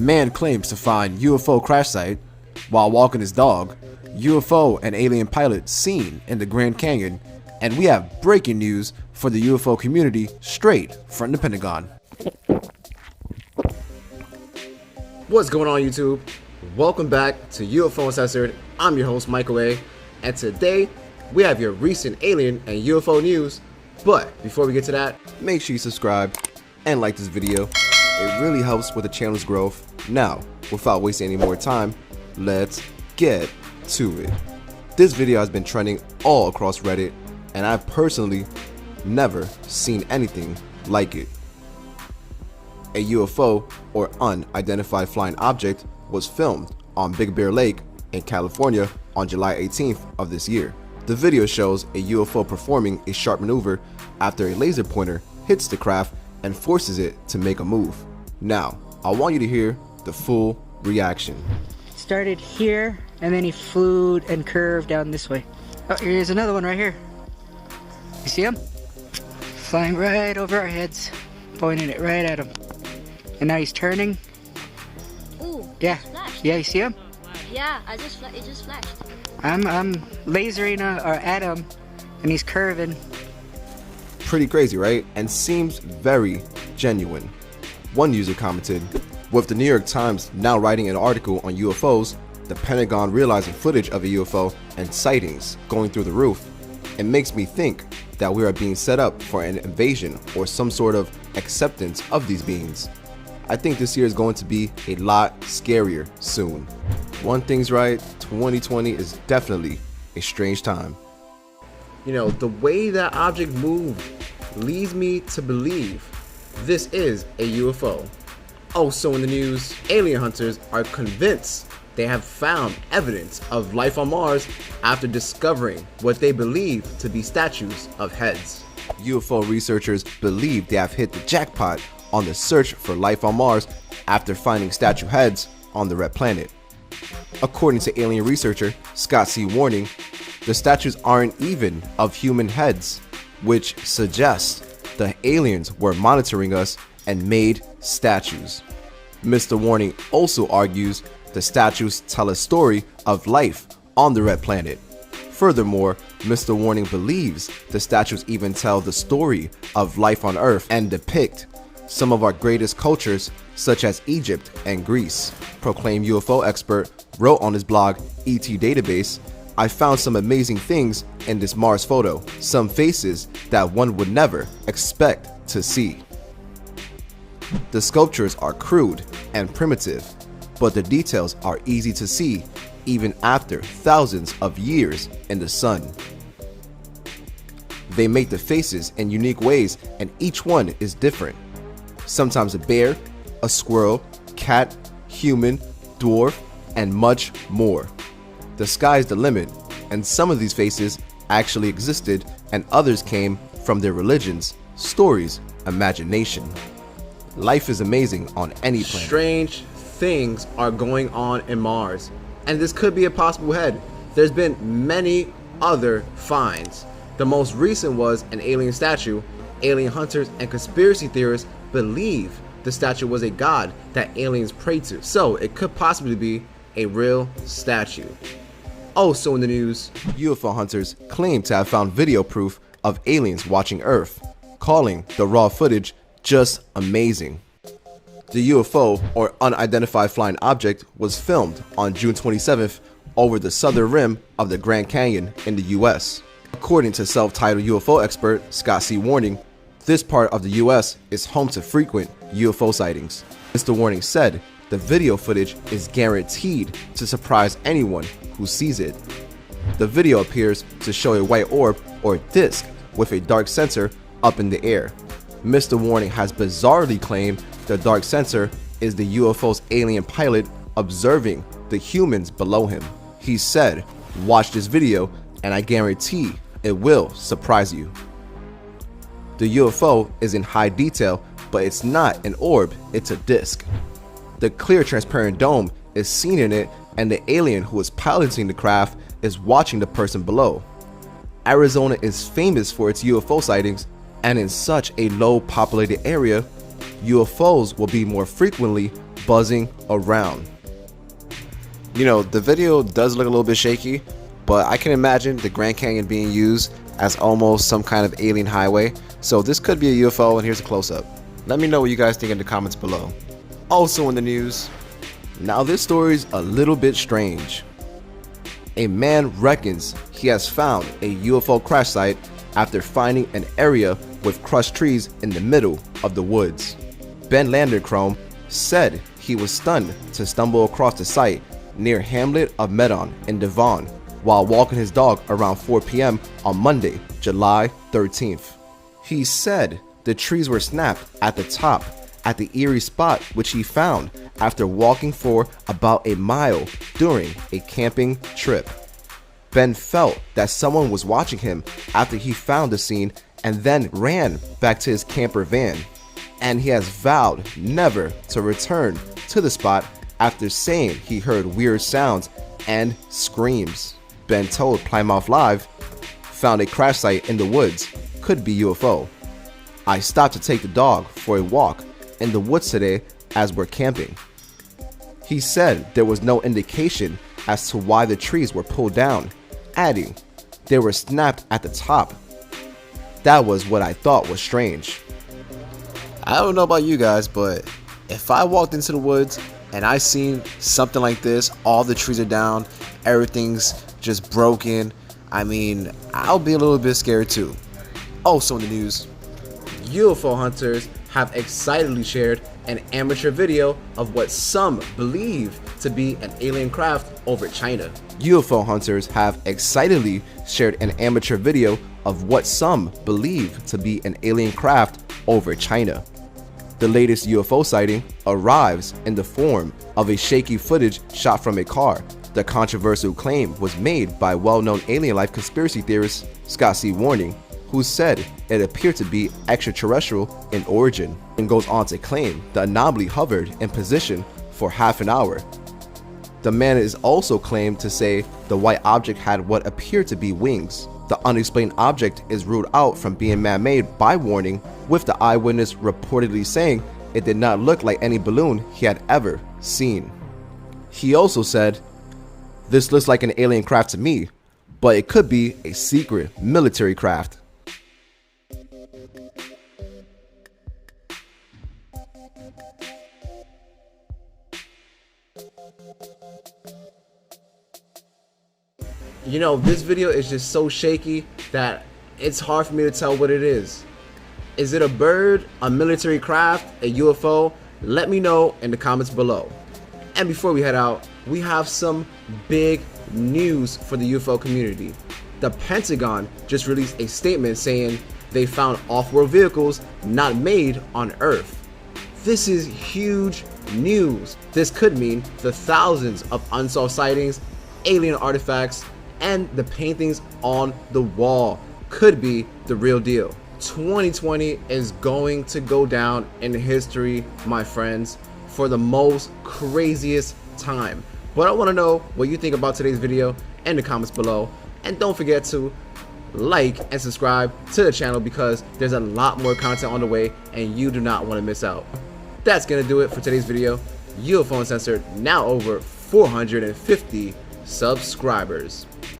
Man claims to find UFO crash site while walking his dog. UFO and alien pilot seen in the Grand Canyon. And we have breaking news for the UFO community straight from the Pentagon. What's going on, YouTube? Welcome back to UFO Uncensored. I'm your host, Michael A. And today we have your recent alien and UFO news. But before we get to that, make sure you subscribe and like this video. It really helps with the channel's growth. Now, without wasting any more time, let's get to it. This video has been trending all across Reddit, and I've personally never seen anything like it. A UFO, or unidentified flying object, was filmed on Big Bear Lake in California on July 18th of this year. The video shows a UFO performing a sharp maneuver after a laser pointer hits the craft and forces it to make a move. Now, I want you to hear the full reaction. Started here, and then he flew and curved down this way. Oh, here's another one right here. You see him? Flying right over our heads, pointing it right at him. And now he's turning. Ooh, Yeah, flashed. yeah, you see him? Yeah, it just flashed. I'm lasering at him, and he's curving. Pretty crazy, right? And seems very genuine. One user commented, with the New York Times now writing an article on UFOs, the Pentagon realizing footage of a UFO and sightings going through the roof, it makes me think that we are being set up for an invasion or some sort of acceptance of these beings. I think this year is going to be a lot scarier soon. One thing's right, 2020 is definitely a strange time. You know, the way that object moved leads me to believe this is a UFO. Also in the news, alien hunters are convinced they have found evidence of life on Mars after discovering what they believe to be statues of heads. UFO researchers believe they have hit the jackpot on the search for life on Mars after finding statue heads on the red planet. According to alien researcher Scott C. Warning, the statues aren't even of human heads, which suggests the aliens were monitoring us and made statues. Mr. Warning also argues the statues tell a story of life on the red planet. Furthermore, Mr. Warning believes the statues even tell the story of life on Earth and depict some of our greatest cultures, such as Egypt and Greece. Proclaimed UFO expert wrote on his blog etdatabase, I found some amazing things in this Mars photo, some faces that one would never expect to see. The sculptures are crude and primitive, but the details are easy to see even after thousands of years in the sun. They make the faces in unique ways, and each one is different. Sometimes a bear, a squirrel, cat, human, dwarf, and much more. The sky's the limit, and some of these faces actually existed and others came from their religions, stories, imagination. Life is amazing on any planet. Strange things are going on in Mars, and this could be a possible head. There's been many other finds. The most recent was an alien statue. Alien hunters and conspiracy theorists believe the statue was a god that aliens pray to, so it could possibly be a real statue. Also in the news, UFO hunters claim to have found video proof of aliens watching Earth, calling the raw footage just amazing. The UFO, or unidentified flying object, was filmed on June 27th over the southern rim of the Grand Canyon in the US. According to self-titled UFO expert Scott C. Warning, this part of the US is home to frequent UFO sightings. Mr. Warning said the video footage is guaranteed to surprise anyone who sees it. The video appears to show a white orb or disc with a dark sensor up in the air. Mr. Warning has bizarrely claimed the dark sensor is the UFO's alien pilot observing the humans below him. He said, "Watch this video and I guarantee it will surprise you." The UFO is in high detail, but it's not an orb, it's a disc. The clear transparent dome is seen in it, and the alien who is piloting the craft is watching the person below. Arizona is famous for its UFO sightings, and in such a low populated area, UFOs will be more frequently buzzing around. You know, the video does look a little bit shaky, but I can imagine the Grand Canyon being used as almost some kind of alien highway. So this could be a UFO, and here's a close-up. Let me know what you guys think in the comments below. Also in the news, now this story's a little bit strange. A man reckons he has found a UFO crash site after finding an area with crushed trees in the middle of the woods. Ben Landerchrome said he was stunned to stumble across the site near Hamlet of Medan in Devon while walking his dog around 4 p.m. on Monday, July 13th. He said the trees were snapped at the top at the eerie spot, which he found after walking for about a mile during a camping trip. Ben felt that someone was watching him after he found the scene and then ran back to his camper van, and he has vowed never to return to the spot after saying he heard weird sounds and screams. Ben told Plymouth Live, "Found a crash site in the woods, could be UFO. I stopped to take the dog for a walk in the woods today as we're camping." He said there was no indication as to why the trees were pulled down, adding, "They were snapped at the top. That was what I thought was strange." I don't know about you guys, but if I walked into the woods and I seen something like this, all the trees are down, everything's just broken, I mean, I'll be a little bit scared too. Also in the news, UFO hunters have excitedly shared an amateur video of what some believe to be an alien craft over China. UFO hunters have excitedly shared an amateur video of what some believe to be an alien craft over China. The latest UFO sighting arrives in the form of a shaky footage shot from a car. The controversial claim was made by well-known alien life conspiracy theorist Scott C. Warning, who said it appeared to be extraterrestrial in origin, and goes on to claim the anomaly hovered in position for half an hour. The man is also claimed to say the white object had what appeared to be wings. The unexplained object is ruled out from being man-made by Warning, with the eyewitness reportedly saying it did not look like any balloon he had ever seen. He also said, "This looks like an alien craft to me, but it could be a secret military craft." You know, this video is just so shaky that it's hard for me to tell what it is. Is it a bird, a military craft, a UFO? Let me know in the comments below. And before we head out, we have some big news for the UFO community. The Pentagon just released a statement saying they found off-world vehicles not made on Earth. This is huge news. This could mean the thousands of unsolved sightings, alien artifacts, and the paintings on the wall could be the real deal. 2020 is going to go down in history, my friends, for the most craziest time. But I want to know what you think about today's video in the comments below. And don't forget to like and subscribe to the channel because there's a lot more content on the way and you do not want to miss out. That's going to do it for today's video. UFO Uncensored, now over 450 subscribers.